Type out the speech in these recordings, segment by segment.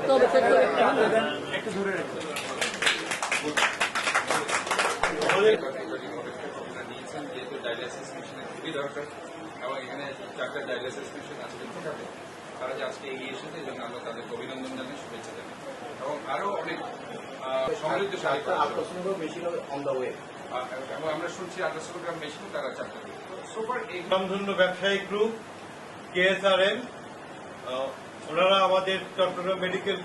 রাখতে হবে, চেক করে রাখতে হবে। একটু ধরে রাখতে নিয়েছেন যেহেতু ডায়ালাইসিস মেশিনের খুবই দরকার এবং এখানে 4টা ডায়ালাইসিস মেশিন আজকে ঢোকাবে তারা যে আজকে এগিয়ে এসেছে এই জন্য আমরা তাদের অভিনন্দন জানাই, শুভেচ্ছা জানাই এবং আরো অনেক সমৃদ্ধ মেশিন অন দ্য ওয়ে এবং আমরা শুনছি 1800 গ্রাম মেশিন তারা 4টা সুপার এই রামধন্য ব্যবসায়ী গ্রুপ KSRM ওনারা আমাদের চট্টগ্রাম মেডিকেল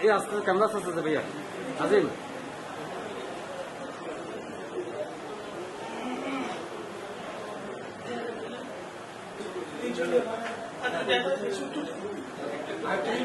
এই আস্তে ক্যামেরা আসতে ভাইয়া আজিম আর